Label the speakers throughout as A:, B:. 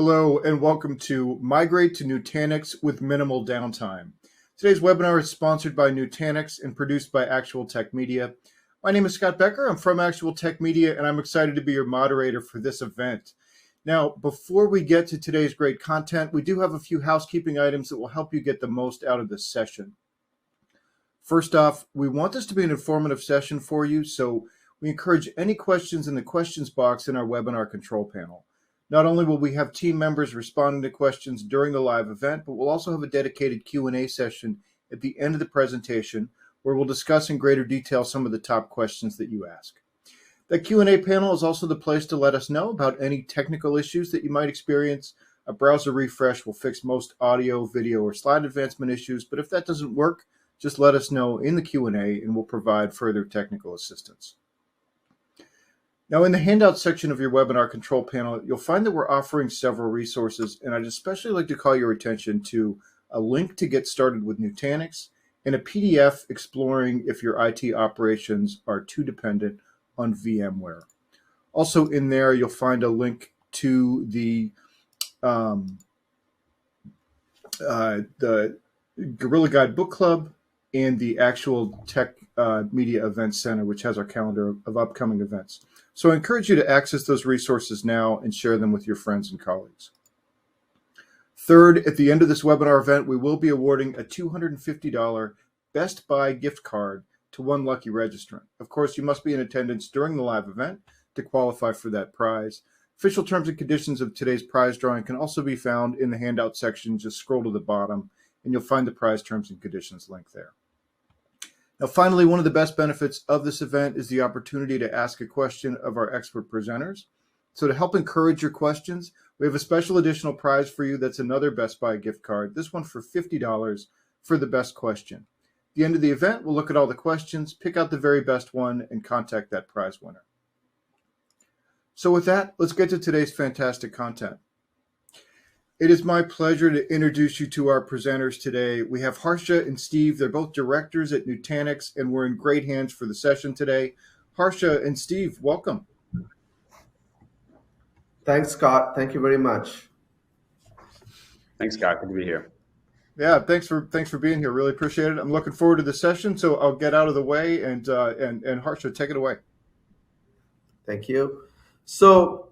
A: Hello and welcome to Migrate to Nutanix with minimal downtime. Today's webinar is sponsored by Nutanix and produced by Actual Tech Media. My name is Scott Becker. I'm from Actual Tech Media and I'm excited to be your moderator for this event. Now, before we get to today's great content, we do have a few housekeeping items that will help you get the most out of this session. First off, we want this to be an informative session for you, so we encourage any questions in the questions box in our webinar control panel. Not only will we have team members responding to questions during the live event, but we'll also have a dedicated Q&A session at the end of the presentation where we'll discuss in greater detail some of the top questions that you ask. The Q&A panel is also the place to let us know about any technical issues that you might experience. A browser refresh will fix most audio, video, or slide advancement issues, but if that doesn't work, just let us know in the Q&A and we'll provide further technical assistance. Now, in the handout section of your webinar control panel, you'll find that we're offering several resources, and I'd especially like to call your attention to a link to get started with Nutanix and a PDF exploring if your IT operations are too dependent on VMware. Also in there, you'll find a link to the Guerrilla Guide Book Club and the Actual Tech Media Event Center, which has our calendar of upcoming events. So I encourage you to access those resources now and share them with your friends and colleagues. Third, at the end of this webinar event, we will be awarding a $250 Best Buy gift card to one lucky registrant. Of course, you must be in attendance during the live event to qualify for that prize. Official terms and conditions of today's prize drawing can also be found in the handout section. Just scroll to the bottom and you'll find the prize terms and conditions link there. Now, finally, one of the best benefits of this event is the opportunity to ask a question of our expert presenters. So to help encourage your questions, we have a special additional prize for you that's another Best Buy gift card, this one for $50 for the best question. At the end of the event, we'll look at all the questions, pick out the very best one, and contact that prize winner. So with that, let's get to today's fantastic content. It is my pleasure to introduce you to our presenters today. We have Harsha and Steve. They're both directors at Nutanix, and we're in great hands for the session today. Harsha and Steve, welcome.
B: Thanks, Scott. Thank you very much.
C: Thanks, Scott. Good to be here.
A: Yeah, thanks for being here. Really appreciate it. I'm looking forward to the session, so I'll get out of the way and Harsha, take it away.
B: Thank you. So,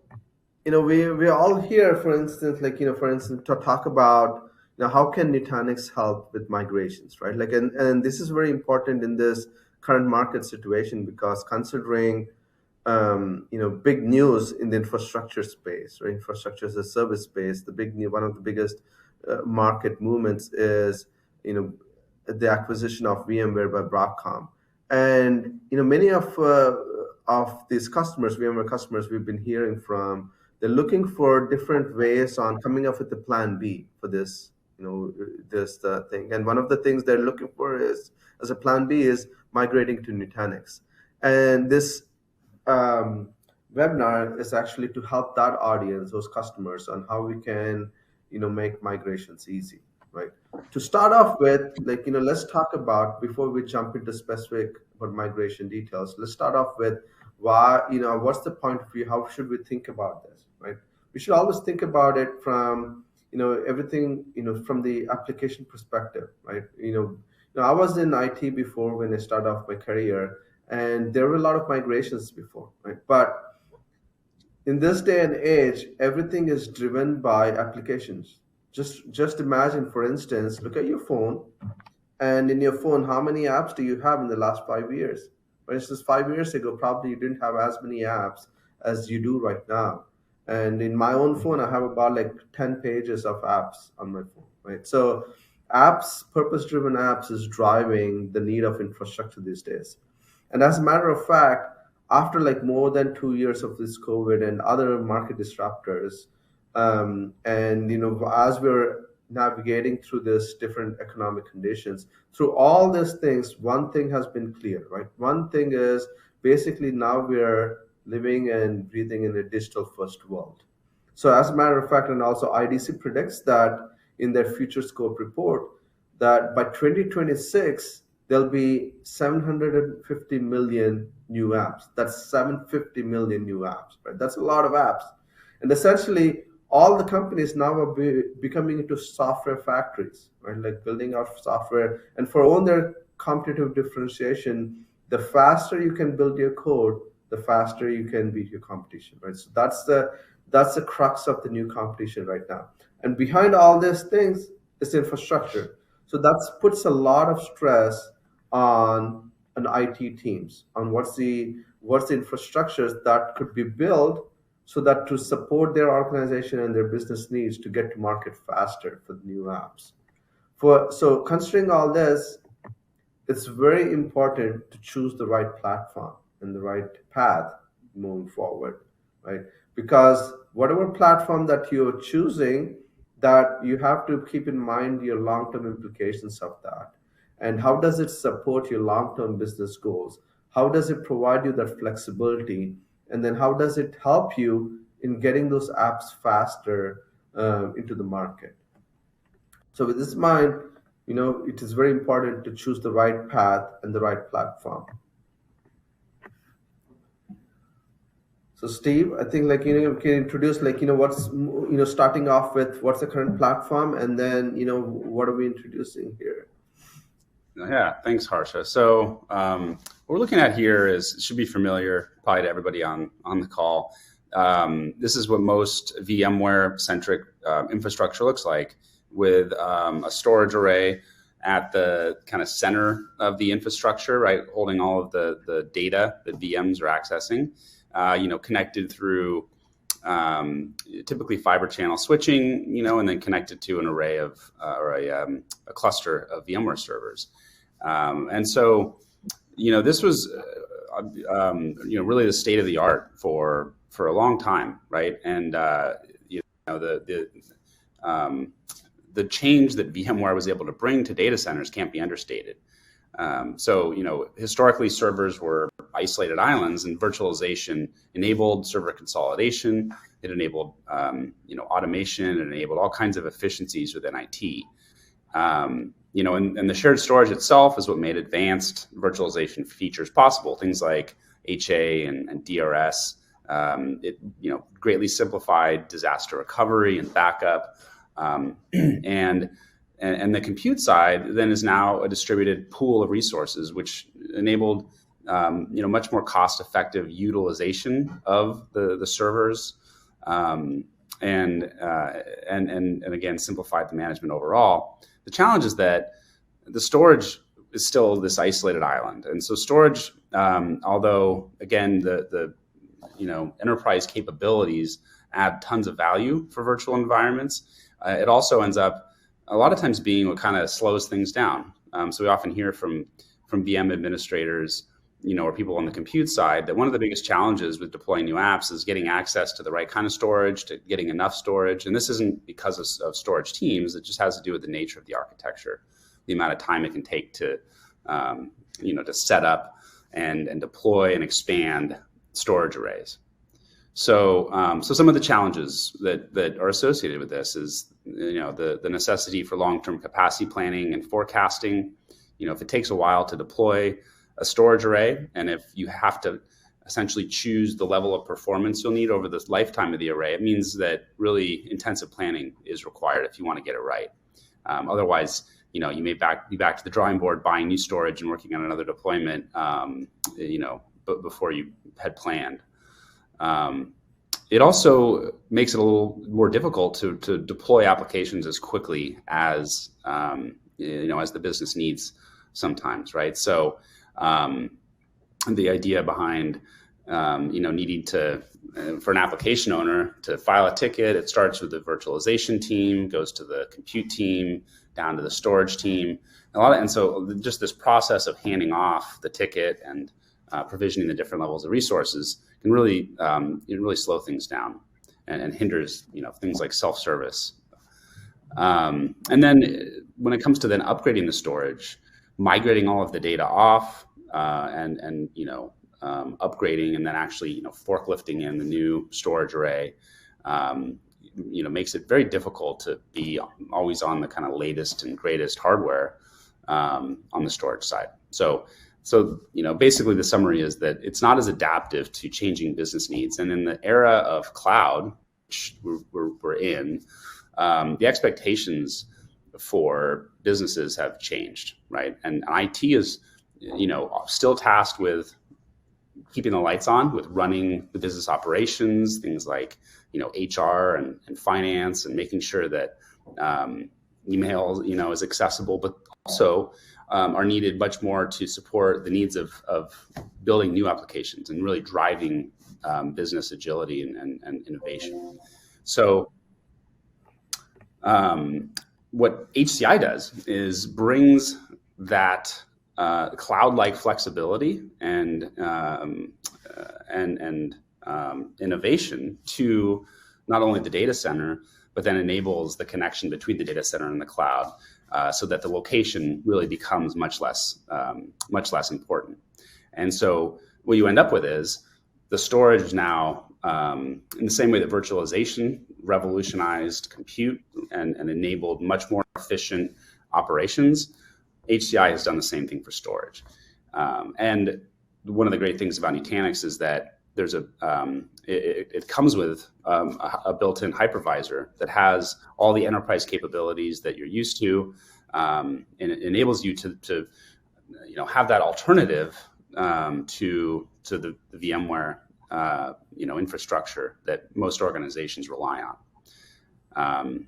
B: we're all here, for instance, to talk about, how can Nutanix help with migrations, right? And this is very important in this current market situation because considering, big news in the infrastructure space, right? Infrastructure as a service space, one of the biggest market movements is, the acquisition of VMware by Broadcom. And, many of these customers, VMware customers we've been hearing from, they're looking for different ways on coming up with a plan B for this, this thing. And one of the things they're looking for is, as a plan B, is migrating to Nutanix. And this webinar is actually to help that audience, those customers, on how we can, make migrations easy, right? To start off with, let's talk about, before we jump into specific about migration details, let's start off with why, what's the point of view? How should we think about this, right? We should always think about it from, everything, from the application perspective, right? I was in IT before when I started off my career, and there were a lot of migrations before, right? But in this day and age, everything is driven by applications. Just imagine, for instance, look at your phone, and in your phone, how many apps do you have in the last 5 years? For instance, 5 years ago, probably you didn't have as many apps as you do right now. And in my own phone, I have about 10 pages of apps on my phone, right? So apps, purpose-driven apps is driving the need of infrastructure these days. And as a matter of fact, after more than 2 years of this COVID and other market disruptors, and as we're navigating through this different economic conditions, through all these things, one thing has been clear, right? One thing is basically now we're living and breathing in a digital first world. So as a matter of fact, and also IDC predicts that in their future scope report, that by 2026, there'll be 750 million new apps. That's 750 million new apps, right? That's a lot of apps. And essentially, all the companies now are becoming into software factories, right? Like building out software, and for own their competitive differentiation, the faster you can build your code, the faster you can beat your competition, right? So that's the crux of the new competition right now. And behind all these things is infrastructure. So that puts a lot of stress on an IT teams on what's the infrastructures that could be built so that to support their organization and their business needs to get to market faster for the new apps. So considering all this, it's very important to choose the right platform and the right path moving forward, right? Because whatever platform that you're choosing, that you have to keep in mind your long-term implications of that. And how does it support your long-term business goals? How does it provide you that flexibility? And then how does it help you in getting those apps faster into the market? So with this in mind, it is very important to choose the right path and the right platform. So Steve, I think you can introduce what's starting off with what's the current platform, and then what are we introducing here?
C: Yeah, thanks, Harsha. So what we're looking at here should be familiar probably to everybody on the call. This is what most VMware-centric infrastructure looks like, with a storage array at the kind of center of the infrastructure, right, holding all of the data that VMs are accessing, connected through typically fiber channel switching, and then connected to an array of or a cluster of VMware servers. And so, this was, really the state of the art for a long time, right? And the change that VMware was able to bring to data centers can't be understated. So, historically servers were isolated islands, and virtualization enabled server consolidation. It enabled, automation. It enabled all kinds of efficiencies within IT. And the shared storage itself is what made advanced virtualization features possible. Things like HA and DRS. It greatly simplified disaster recovery and backup. And the compute side then is now a distributed pool of resources, which enabled much more cost-effective utilization of the servers, and again simplified the management overall. The challenge is that the storage is still this isolated island, and so storage, although again the enterprise capabilities add tons of value for virtual environments, it also ends up a lot of times being what kind of slows things down. So we often hear from VM administrators, or people on the compute side, that one of the biggest challenges with deploying new apps is getting access to the right kind of storage, to getting enough storage. And this isn't because of storage teams. It just has to do with the nature of the architecture, the amount of time it can take to set up and deploy and expand storage arrays. So some of the challenges that are associated with this is, the necessity for long-term capacity planning and forecasting. If it takes a while to deploy a storage array, and if you have to essentially choose the level of performance you'll need over the lifetime of the array, it means that really intensive planning is required if you want to get it right. Otherwise, you may be back to the drawing board, buying new storage and working on another deployment, before you had planned. It also makes it a little more difficult to deploy applications as quickly as as the business needs sometimes, right? So the idea behind needing to for an application owner to file a ticket, it starts with the virtualization team, goes to the compute team, down to the storage team, and so just this process of handing off the ticket and provisioning the different levels of resources can really slow things down and hinders things like self-service. And then when it comes to then upgrading the storage, migrating all of the data off and upgrading and then actually forklifting in the new storage array, makes it very difficult to be always on the kind of latest and greatest hardware on the storage side. So basically the summary is that it's not as adaptive to changing business needs. And in the era of cloud, we're in, the expectations for businesses have changed, right? And IT is, still tasked with keeping the lights on, with running the business operations, things like, HR and finance, and making sure that email, is accessible, but also are needed much more to support the needs of building new applications and really driving business agility and innovation. So what HCI does is brings that cloud-like flexibility and innovation to not only the data center, but then enables the connection between the data center and the cloud, so that the location really becomes much less important. And so what you end up with is the storage now, in the same way that virtualization revolutionized compute and enabled much more efficient operations, HCI has done the same thing for storage. And one of the great things about Nutanix is that there's it comes with a built-in hypervisor that has all the enterprise capabilities that you're used to, and it enables you to have that alternative to the VMware infrastructure that most organizations rely on.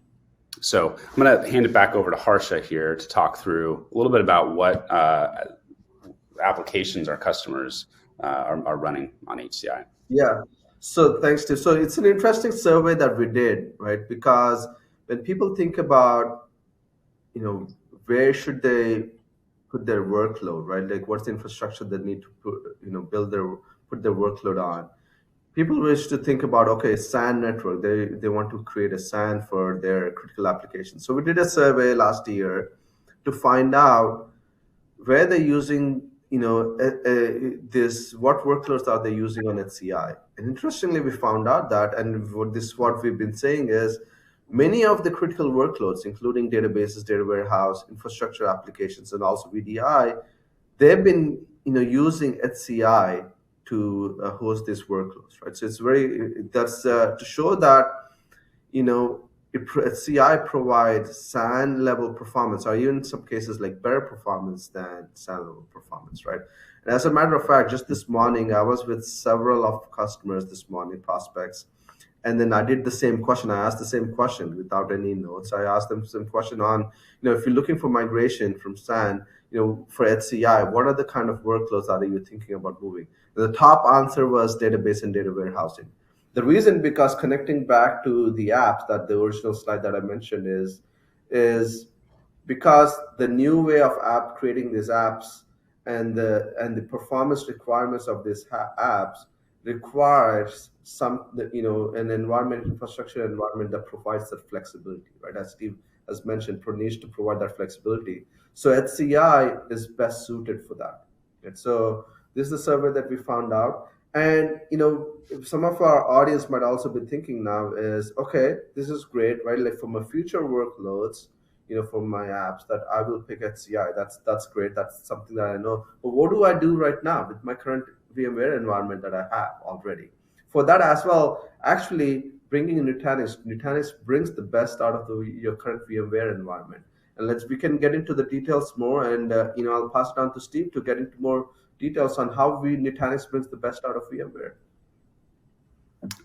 C: So I'm going to hand it back over to Harsha here to talk through a little bit about what applications our customers are running on HCI.
B: Yeah. So thanks, Steve. So it's an interesting survey that we did, right? Because when people think about, where should they put their workload, right? Like what's the infrastructure they need to put their workload on? People wish to think about, okay, SAN network. They want to create a SAN for their critical applications. So we did a survey last year to find out where they're using, what workloads are they using on HCI. And interestingly, we found out that, and what we've been saying is, many of the critical workloads, including databases, data warehouse, infrastructure applications, and also VDI, they've been, using HCI to host these workloads, right? So that's to show that, HCI provides SAN level performance, or even in some cases like better performance than SAN level performance, right? And as a matter of fact, just this morning, I was with several of customers this morning, prospects, and then I did the same question. I asked the same question without any notes. I asked them some question on, if you're looking for migration from SAN, for HCI, what are the kind of workloads that you thinking about moving? The top answer was database and data warehousing. The reason, because connecting back to the apps, that the original slide that I mentioned is because the new way of creating these apps and the performance requirements of these apps requires an environment, infrastructure environment that provides that flexibility, right? As Steve has mentioned, needs to provide that flexibility. So HCI is best suited for that. And so this is the survey that we found out. And, some of our audience might also be thinking now is, okay, this is great, right? Like for my future workloads, for my apps, that I will pick HCI. That's great. That's something that I know. But what do I do right now with my current VMware environment that I have already? For that as well, actually bringing in Nutanix brings the best out of your current VMware environment. And we can get into the details more, and I'll pass it on to Steve to get into more details on how Nutanix brings the best out of VMware.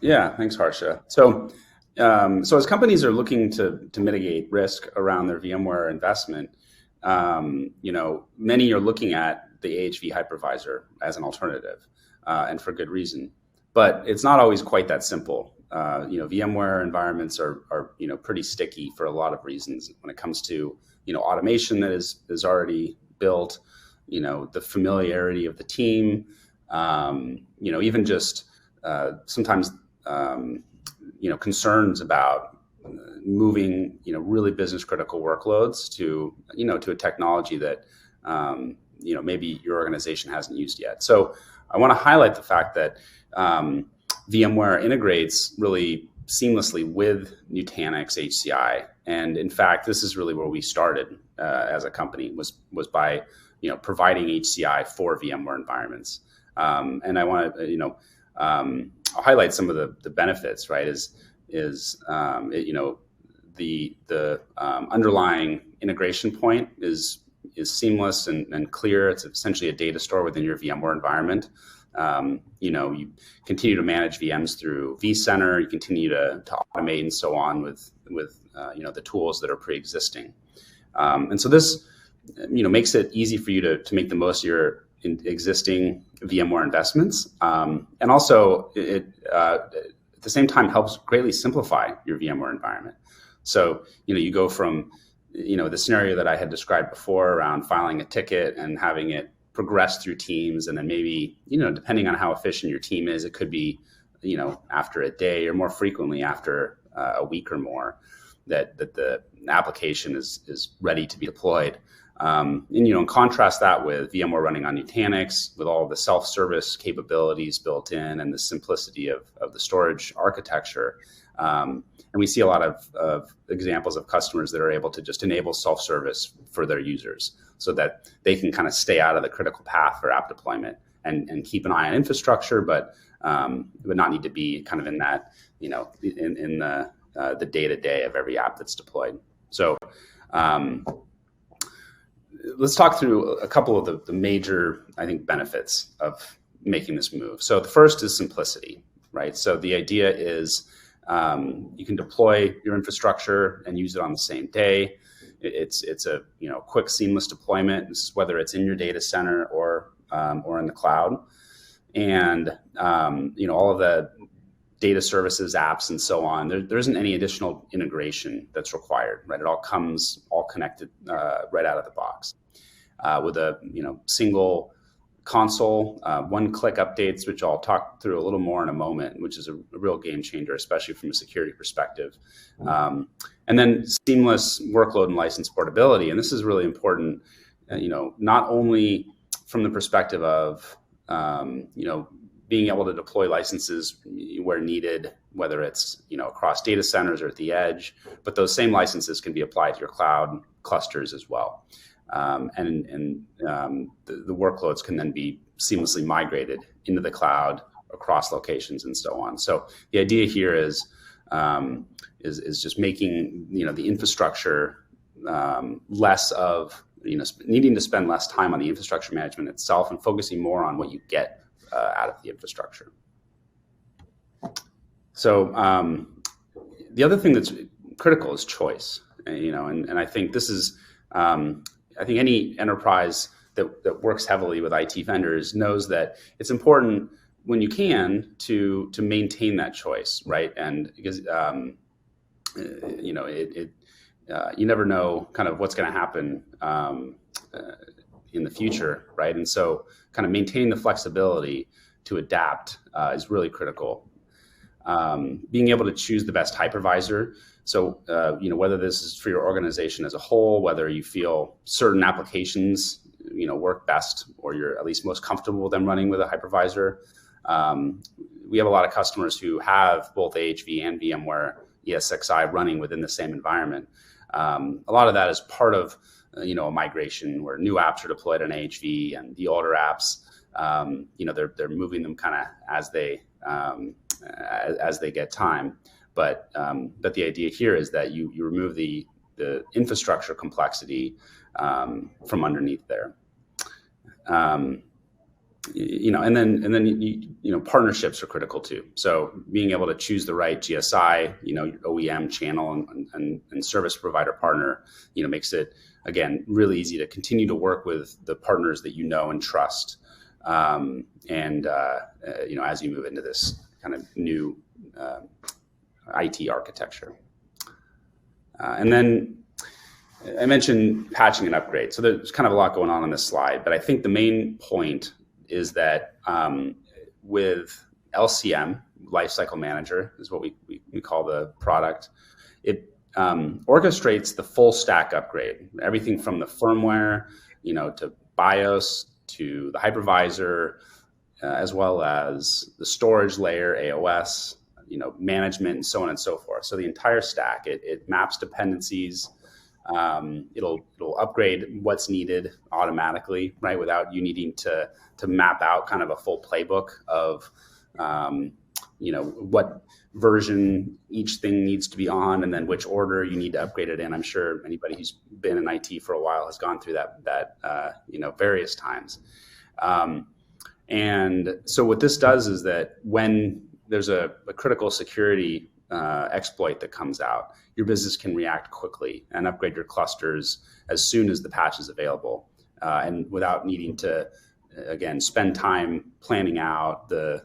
C: Yeah, thanks, Harsha. So as companies are looking to mitigate risk around their VMware investment, many are looking at the AHV hypervisor as an alternative, and for good reason. But it's not always quite that simple. VMware environments are pretty sticky for a lot of reasons when it comes to automation that is already built, the familiarity of the team, even just sometimes concerns about moving really business critical workloads to a technology that maybe your organization hasn't used yet. So I want to highlight the fact that VMware integrates really seamlessly with Nutanix HCI, and in fact, this is really where we started as a company was by providing HCI for VMware environments. And I want to I'll highlight some of the benefits. Right, is is the underlying integration point is seamless and clear. It's essentially a data store within your VMware environment. You continue to manage VMs through vCenter. You continue to automate and so on with the tools that are pre-existing. And so this makes it easy for you to make the most of your existing VMware investments, and also it at the same time helps greatly simplify your VMware environment. So you go from the scenario that I had described before around filing a ticket and having it progress through teams, and then maybe depending on how efficient your team is, it could be after a day or more frequently after a week or more that the application is ready to be deployed. And contrast that with VMware running on Nutanix with all of the self-service capabilities built in and the simplicity of the storage architecture. And we see a lot of examples of customers that are able to just enable self-service for their users so that they can kind of stay out of the critical path for app deployment and keep an eye on infrastructure, but not need to be kind of in that, in the day-to-day of every app that's deployed. So let's talk through a couple of the major, I think, benefits of making this move. So the first is simplicity, right? So the idea is you can deploy your infrastructure and use it on the same day. It's a quick, seamless deployment. This is whether it's in your data center or in the cloud, and all of the data services, apps, and so on. There isn't any additional integration that's required, right? It all comes all connected right out of the box with a single console, one-click updates, which I'll talk through a little more in a moment, which is a real game changer, especially from a security perspective. And then seamless workload and license portability, and this is really important. Not only from the perspective of being able to deploy licenses where needed, whether it's across data centers or at the edge, but those same licenses can be applied to your cloud clusters as well, and the workloads can then be seamlessly migrated into the cloud across locations and so on. So the idea here is just making the infrastructure less of needing to spend less time on the infrastructure management itself and focusing more on what you get out of the infrastructure. So the other thing that's critical is choice, and I think this is, I think any enterprise that works heavily with IT vendors knows that it's important when you can to maintain that choice, right? And because you never know kind of what's going to happen in the future, right? And so kind of maintaining the flexibility to adapt is really critical. Being able to choose the best hypervisor. So, whether this is for your organization as a whole, whether you feel certain applications, work best, or you're at least most comfortable with them running with a hypervisor. We have a lot of customers who have both AHV and VMware ESXi running within the same environment. A lot of that is part of a migration where new apps are deployed on AHV, and the older apps, they're moving them kind of as they get time. But the idea here is that you remove the infrastructure complexity from underneath there. And then partnerships are critical too. So being able to choose the right GSI, your OEM channel and service provider partner, makes it, again, really easy to continue to work with the partners that and trust. As you move into this kind of new IT architecture. And then I mentioned patching and upgrade. So there's kind of a lot going on this slide, but I think the main point is that with LCM, Lifecycle Manager is what we call the product, it orchestrates the full stack upgrade, everything from the firmware, to BIOS, to the hypervisor, as well as the storage layer, AOS, management, and so on and so forth. So the entire stack, it maps dependencies. It'll upgrade what's needed automatically, right, without you needing to map out kind of a full playbook of what version each thing needs to be on, and then which order you need to upgrade it in. I'm sure anybody who's been in IT for a while has gone through that various times. And so what this does is that when there's a critical security exploit that comes out, your business can react quickly and upgrade your clusters as soon as the patch is available, and without needing to, again, spend time planning out the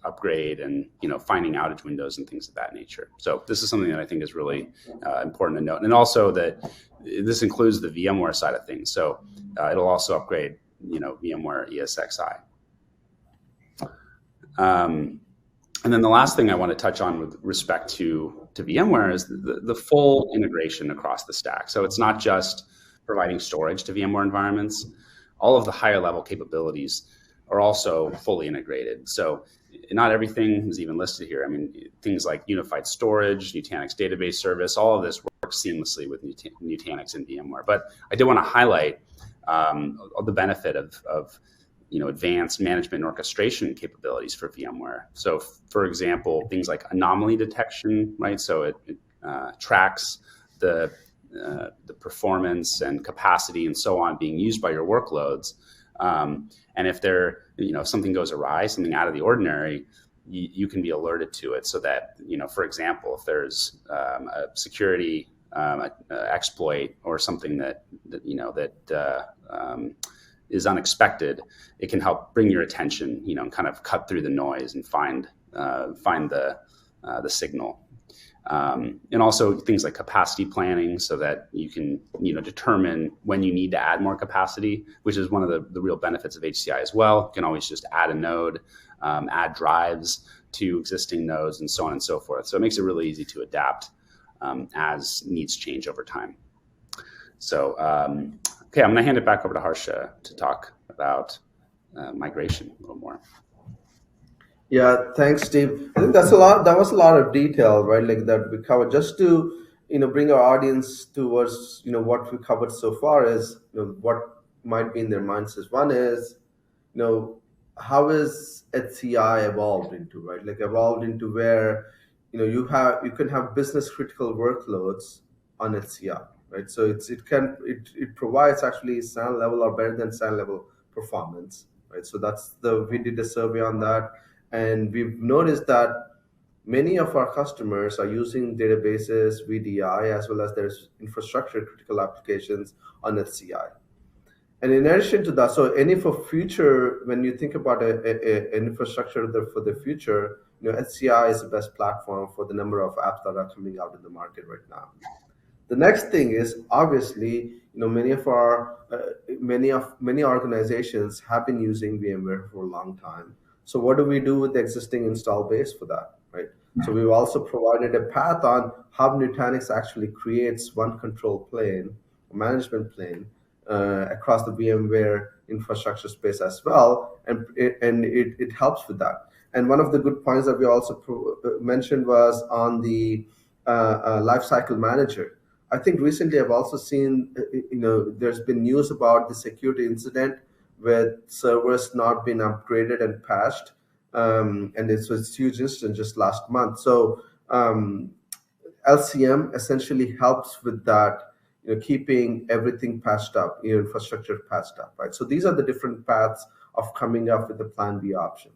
C: upgrade and finding outage windows and things of that nature. So this is something that I think is really important to note, and also that this includes the VMware side of things. So it'll also upgrade VMware ESXi. And then the last thing I want to touch on with respect to VMware is the full integration across the stack. So it's not just providing storage to VMware environments. All of the higher level capabilities are also fully integrated. So not everything is even listed here. I mean, things like unified storage, Nutanix database service, all of this works seamlessly with Nutanix and VMware. But I did want to highlight the benefit of advanced management and orchestration capabilities for VMware. So, for example, things like anomaly detection, right? So it tracks the performance and capacity and so on being used by your workloads. And if if something goes awry, something out of the ordinary, you can be alerted to it, so that for example, if there's a security exploit or something that is unexpected, it can help bring your attention, and kind of cut through the noise and find the signal. And also things like capacity planning, so that you can determine when you need to add more capacity, which is one of the real benefits of HCI as well. You can always just add a node, add drives to existing nodes, and so on and so forth. So it makes it really easy to adapt as needs change over time. So okay, I'm going to hand it back over to Harsha to talk about migration a little more.
B: Yeah, thanks, Steve. I think that's a lot. That was a lot of detail, right? Like that we covered. Just to bring our audience towards what we covered so far is what might be in their minds is, one is how is HCI evolved into, right? Like evolved into where you can have business critical workloads on HCI, right? So it provides actually SAN level or better than SAN level performance, right? So we did a survey on that. And we've noticed that many of our customers are using databases, VDI, as well as their infrastructure critical applications on HCI. And in addition to that, so for future, when you think about an infrastructure for the future, HCI is the best platform for the number of apps that are coming out in the market right now. The next thing is, obviously, many organizations have been using VMware for a long time. So what do we do with the existing install base for that, right? So we've also provided a path on how Nutanix actually creates one control plane, a management plane, across the VMware infrastructure space as well, and it helps with that. And one of the good points that we also mentioned was on the lifecycle manager. I think recently I've also seen, there's been news about the security incident with servers not being upgraded and patched, and it was a huge incident just last month. So LCM essentially helps with that, keeping everything patched up, infrastructure patched up, right? So these are the different paths of coming up with the Plan B option.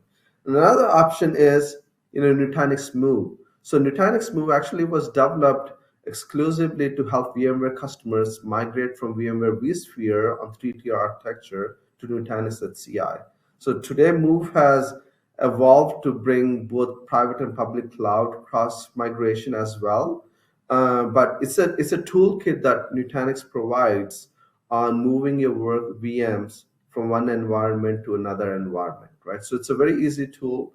B: And another option is, Nutanix Move. So Nutanix Move actually was developed exclusively to help VMware customers migrate from VMware vSphere on 3-tier architecture to Nutanix HCI. So today, Move has evolved to bring both private and public cloud cross migration as well. But it's a toolkit that Nutanix provides on moving your work VMs from one environment to another environment, right? So it's a very easy tool.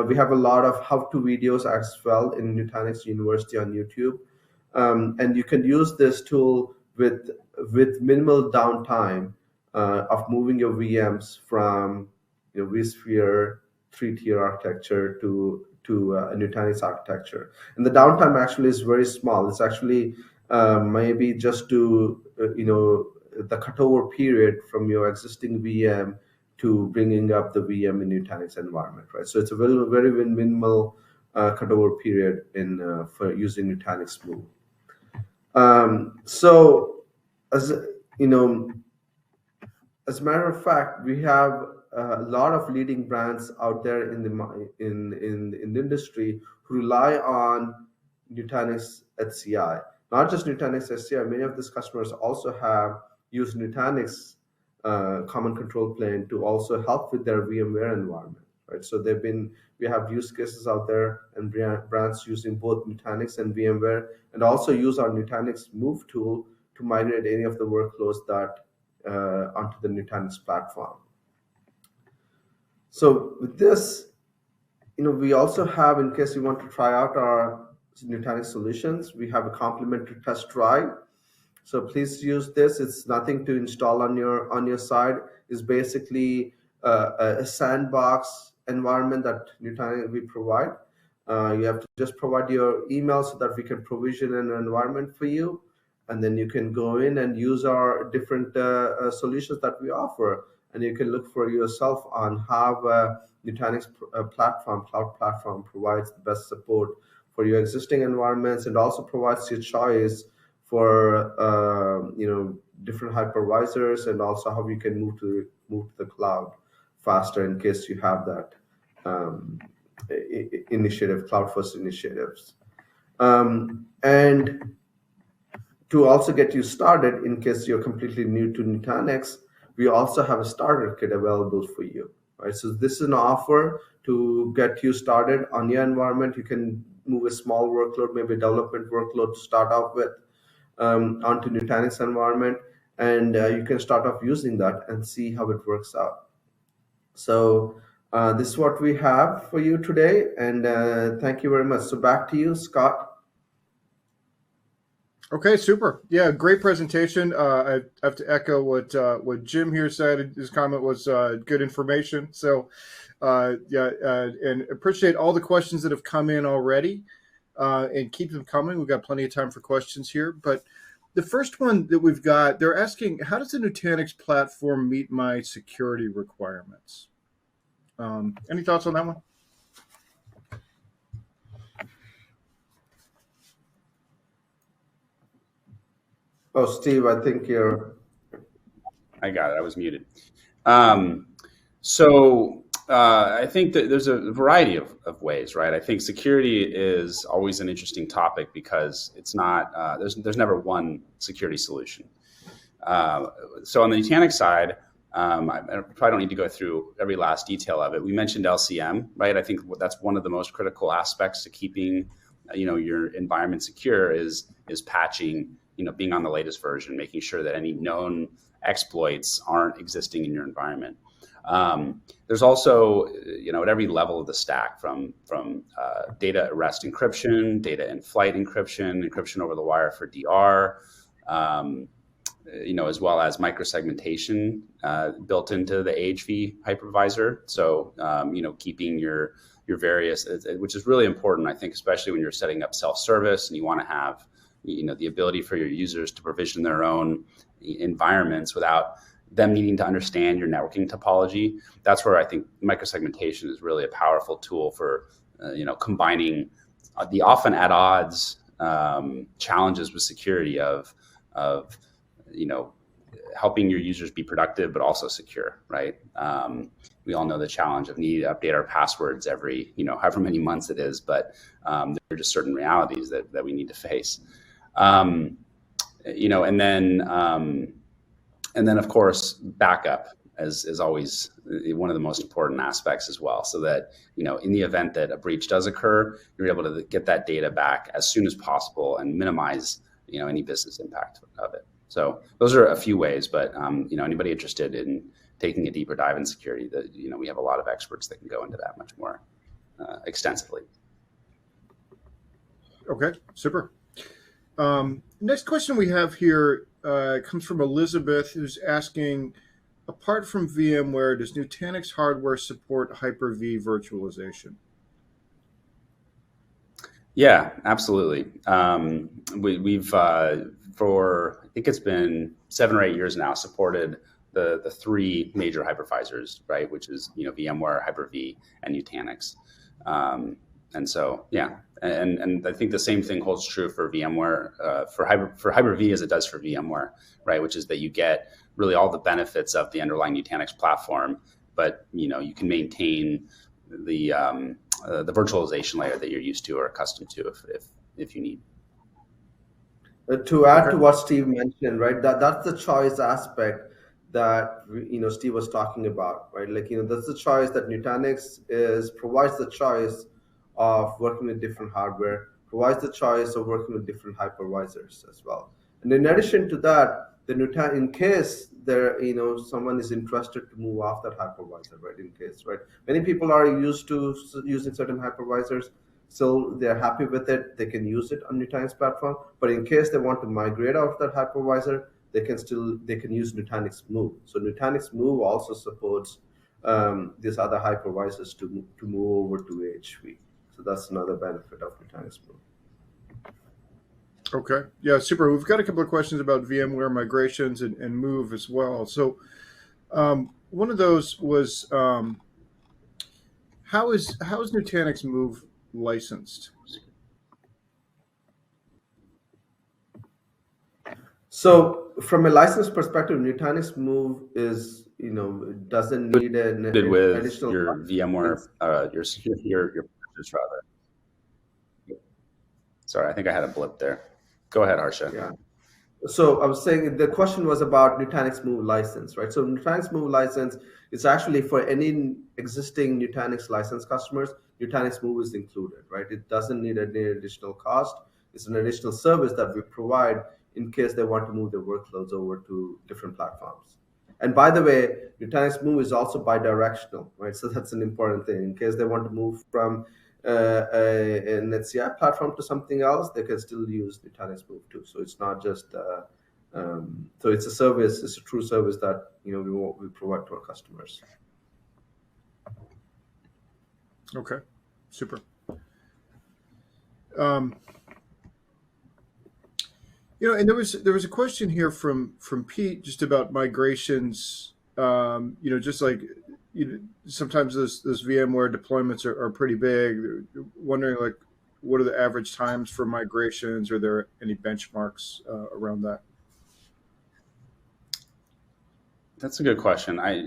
B: We have a lot of how-to videos as well in Nutanix University on YouTube. And you can use this tool with minimal downtime of moving your VMs from vSphere 3-tier architecture to a Nutanix architecture. And the downtime actually is very small. It's actually maybe just to the cutover period from your existing VM to bringing up the VM in Nutanix environment, right? So it's a very, very minimal cutover period for using Nutanix Move. So, as you know, as a matter of fact, we have a lot of leading brands out there in the industry who rely on Nutanix HCI. Not just Nutanix HCI, many of these customers also have used Nutanix common control plane to also help with their VMware environment, right? So we have use cases out there and brands using both Nutanix and VMware, and also use our Nutanix Move tool to migrate any of the workloads that onto the Nutanix platform. So with this, we also have, in case you want to try out our Nutanix solutions, we have a complimentary test drive. So please use this. It's nothing to install on your side. It's basically a sandbox environment that Nutanix we provide. You have to just provide your email so that we can provision an environment for you, and then you can go in and use our different solutions that we offer, and you can look for yourself on how Nutanix cloud platform provides the best support for your existing environments, and also provides you choice for different hypervisors, and also how you can move to the cloud faster in case you have that initiative, cloud first initiatives. And to also get you started, in case you're completely new to Nutanix, we also have a starter kit available for you, right? So this is an offer to get you started on your environment. You can move a small workload, maybe a development workload to start off with, onto Nutanix environment, and you can start off using that and see how it works out. So this is what we have for you today, and thank you very much. So back to you, Scott.
A: Okay, super. Yeah, great presentation. I have to echo what Jim here said. His comment was good information. So, and appreciate all the questions that have come in already, and keep them coming. We've got plenty of time for questions here. But the first one that we've got, they're asking, how does the Nutanix platform meet my security requirements? Any thoughts on that one?
B: Oh, Steve, I think you're...
C: I got it. I was muted. I think that there's a variety of ways, right? I think security is always an interesting topic because it's not, there's never one security solution. So on the Nutanix side, I probably don't need to go through every last detail of it. We mentioned LCM, right? I think that's one of the most critical aspects to keeping, your environment secure is patching, being on the latest version, making sure that any known exploits aren't existing in your environment. There's also, at every level of the stack, from data at rest encryption, data in flight encryption over the wire for DR, as well as microsegmentation built into the AHV hypervisor. So, keeping your various, which is really important, I think, especially when you're setting up self-service and you want to have, the ability for your users to provision their own environments without them needing to understand your networking topology. That's where I think microsegmentation is really a powerful tool for, combining the often at odds challenges with security of helping your users be productive but also secure, right? We all know the challenge of needing to update our passwords every, however many months it is, but there are just certain realities that we need to face. And then of course, backup is always one of the most important aspects as well, so that, in the event that a breach does occur, you're able to get that data back as soon as possible and minimize, any business impact of it. So those are a few ways, but, anybody interested in taking a deeper dive in security, we have a lot of experts that can go into that much more extensively.
A: Okay, super. Next question we have here comes from Elizabeth, who's asking, apart from VMware, does Nutanix hardware support Hyper-V virtualization?
C: Yeah, absolutely. We've for, I think it's been 7 or 8 years now, supported the three major hypervisors, right? Which is VMware, Hyper-V, and Nutanix. And so and I think the same thing holds true for VMware, for Hyper-V as it does for VMware, right? Which is that you get really all the benefits of the underlying Nutanix platform, but you can maintain the virtualization layer that you're used to or accustomed to if you need.
B: To add to what Steve mentioned, right? That's the choice aspect that Steve was talking about, right? Like that's the choice that Nutanix provides the choice of working with different hardware, provides the choice of working with different hypervisors as well. And in addition to that, in case there someone is interested to move off that hypervisor, right? In case, right? Many people are used to using certain hypervisors. So they're happy with it. They can use it on Nutanix platform. But in case they want to migrate out of that hypervisor, they can use Nutanix Move. So Nutanix Move also supports these other hypervisors to move over to AHV. So that's another benefit of Nutanix Move.
A: Okay. Yeah, super. We've got a couple of questions about VMware migrations and Move as well. So one of those was how is Nutanix Move licensed?
B: So from a license perspective, Nutanix Move is doesn't need an additional
C: your VMware your purchase rather. Sorry, I think I had a blip there. Go ahead, Harsha.
B: Yeah. So I was saying the question was about Nutanix Move license, right? So Nutanix Move license is actually for any existing Nutanix license customers. Nutanix Move is included, right? It doesn't need any additional cost. It's an additional service that we provide in case they want to move their workloads over to different platforms. And by the way, Nutanix Move is also bidirectional, right? So that's an important thing. In case they want to move from an HCI platform to something else, they can still use Nutanix Move too. So it's not just so it's a service. It's a true service that we provide to our customers.
A: Okay, super. And there was a question here from Pete just about migrations. Just like sometimes those VMware deployments are pretty big. They're wondering like what are the average times for migrations? Are there any benchmarks around that?
C: That's a good question. I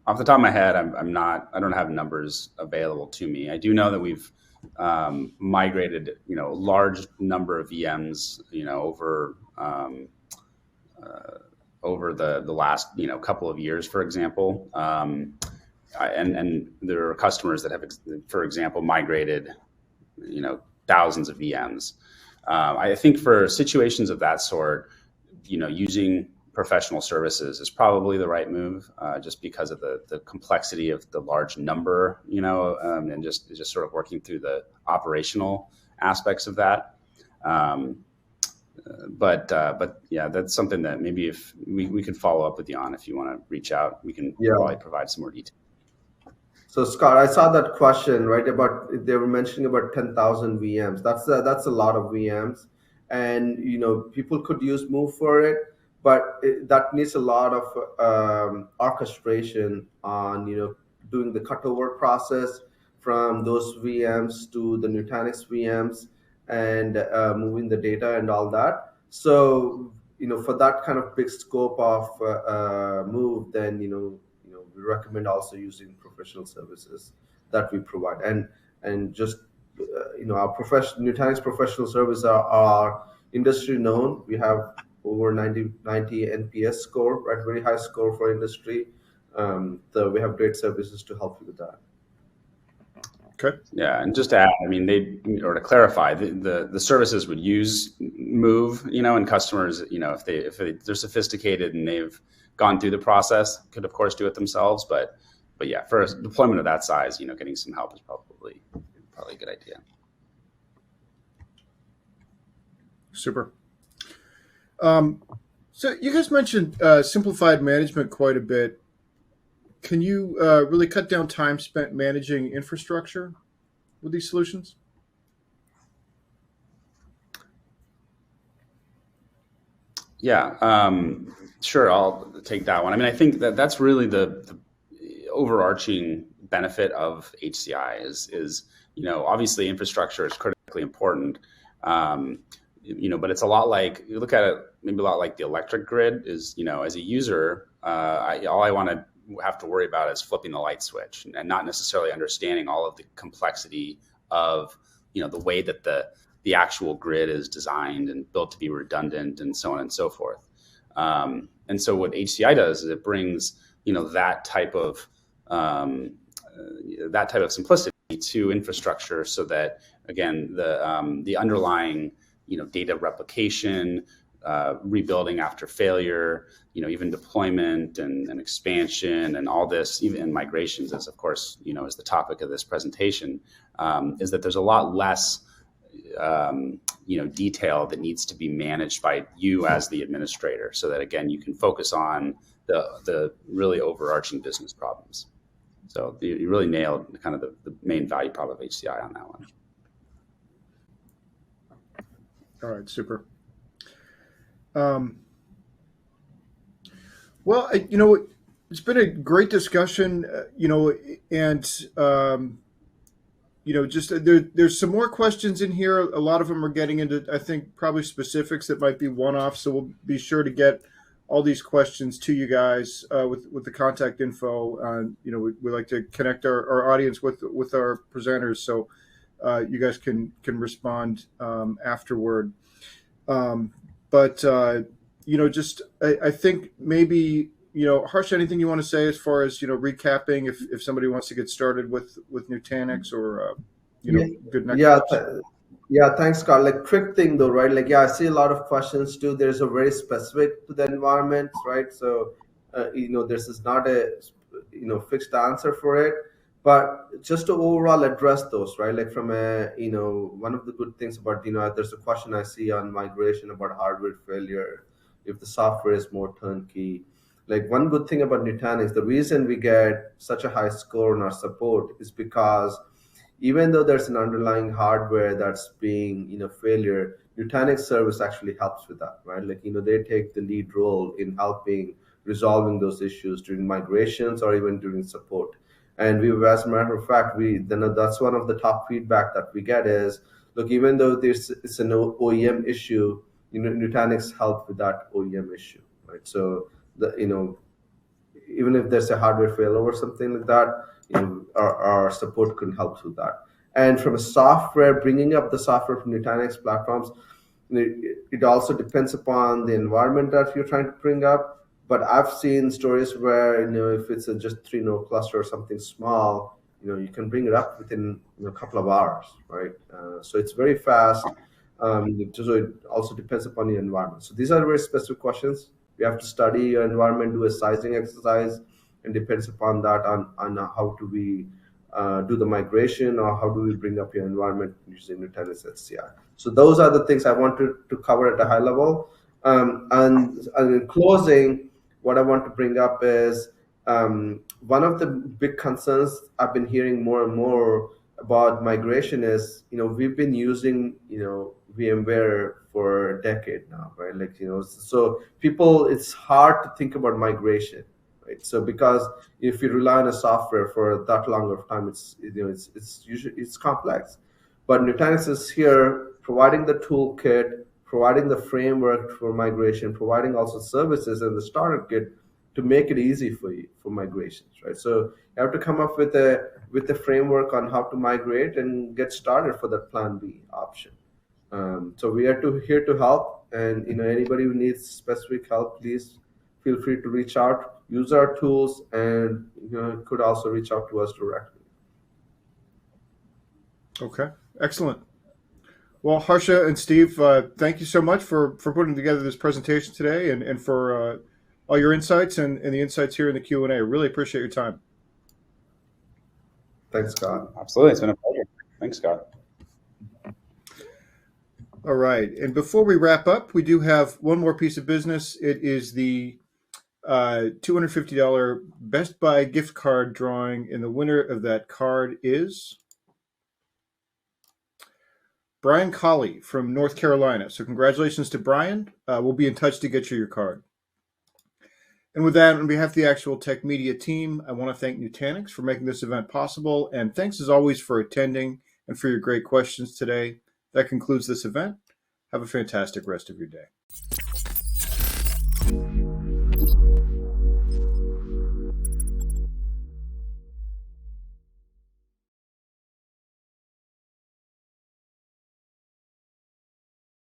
C: off the top of my head, I don't have numbers available to me. I do know that we've migrated a large number of VMs over the last couple of years, for example, and there are customers that have, for example, migrated thousands of VMs. I think for situations of that sort, using professional services is probably the right move, just because of the complexity of the large number, and just sort of working through the operational aspects of that. But yeah, that's something that maybe if we could follow up with you on, if you want to reach out, we can probably provide some more detail.
B: So Scott, I saw that question, right? About they were mentioning about 10,000 VMs. That's a lot of VMs, and people could use Move for it. But that needs a lot of orchestration on doing the cutover process from those VMs to the Nutanix VMs and moving the data and all that. So for that kind of big scope of move, then we recommend also using professional services that we provide, and just our Nutanix professional services are industry known. We have over 90 NPS score, right? Very high score for industry. So we have great services to help you with that.
A: Okay.
C: Yeah, and just to add, to clarify, the services would use Move, and customers, if they're sophisticated and they've gone through the process, could of course do it themselves. But yeah, for a deployment of that size, getting some help is probably a good idea.
A: Super. So you guys mentioned simplified management quite a bit. Can you really cut down time spent managing infrastructure with these solutions?
C: Yeah, sure. I'll take that one. I mean, I think that that's really the overarching benefit of HCI is obviously infrastructure is critically important. Um, but it's a lot like you look at it maybe a lot like the electric grid is. As a user, all I want to have to worry about is flipping the light switch and not necessarily understanding all of the complexity of the way that the actual grid is designed and built to be redundant and so on and so forth. And so what HCI does is it brings that type of simplicity to infrastructure, so that again the underlying data replication, rebuilding after failure, even deployment and expansion and all this, even migrations, as of course is the topic of this presentation, is that there's a lot less detail that needs to be managed by you as the administrator, so that again you can focus on the really overarching business problems. So you really nailed kind of the main value prop of HCI on that one.
A: All right, super. Well, it's been a great discussion, and just there's some more questions in here. A lot of them are getting into, I think, probably specifics that might be one-off. So we'll be sure to get all these questions to you guys with the contact info. We like to connect our audience with our presenters, so you guys can respond afterward. But I think maybe Harsh, anything you want to say as far as recapping if somebody wants to get started with Nutanix or good next
B: Yeah,
A: steps?
B: yeah, thanks, Scott. Like, quick thing though, right? Like, yeah, I see a lot of questions too. There's a very specific to the environment, right? So, this is not a fixed answer for it, but just to overall address those, right? Like, from a one of the good things about there's a question I see on migration about hardware failure, if the software is more turnkey. Like, one good thing about Nutanix, the reason we get such a high score on our support is because even though there's an underlying hardware that's being failure, Nutanix service actually helps with that, right? Like, they take the lead role in helping resolving those issues during migrations or even during support. And we, as a matter of fact, that's one of the top feedback that we get is, look, even though it's an OEM issue, Nutanix helped with that OEM issue, right? So even if there's a hardware failure or something like that, our support can help with that. And from a software, bringing up the software from Nutanix platforms, it also depends upon the environment that you're trying to bring up. But I've seen stories where if it's a just 3 node cluster or something small, you can bring it up within a couple of hours, right? So it's very fast. So it also depends upon the environment. So these are very specific questions. You have to study your environment, do a sizing exercise, and depends upon that on how do we do the migration, or how do we bring up your environment using Nutanix HCI. So those are the things I wanted to cover at a high level. And in closing, what I want to bring up is one of the big concerns I've been hearing more and more about migration is, we've been using, VMware for a decade now, right? Like, so people, it's hard to think about migration, right? So because if you rely on a software for that long of time, it's usually it's complex. But Nutanix is here providing the toolkit, providing the framework for migration, providing also services and the starter kit to make it easy for you for migrations, right? So you have to come up with a framework on how to migrate and get started for that Plan B option. So we are here to help, and anybody who needs specific help, please feel free to reach out, use our tools, and could also reach out to us directly.
A: Okay, excellent. Well, Harsha and Steve, thank you so much for putting together this presentation today, and for all your insights and the insights here in the Q&A. I really appreciate your time.
B: Thanks, Scott.
C: Absolutely, it's been a pleasure. Thanks, Scott.
A: All right, and before we wrap up, we do have one more piece of business. It is the $250 Best Buy gift card drawing, and the winner of that card is Brian Colley from North Carolina. So congratulations to Brian. We'll be in touch to get you your card. And with that, on behalf of the Actual Tech Media team, I want to thank Nutanix for making this event possible. And thanks as always for attending and for your great questions today. That concludes this event. Have a fantastic rest of your day.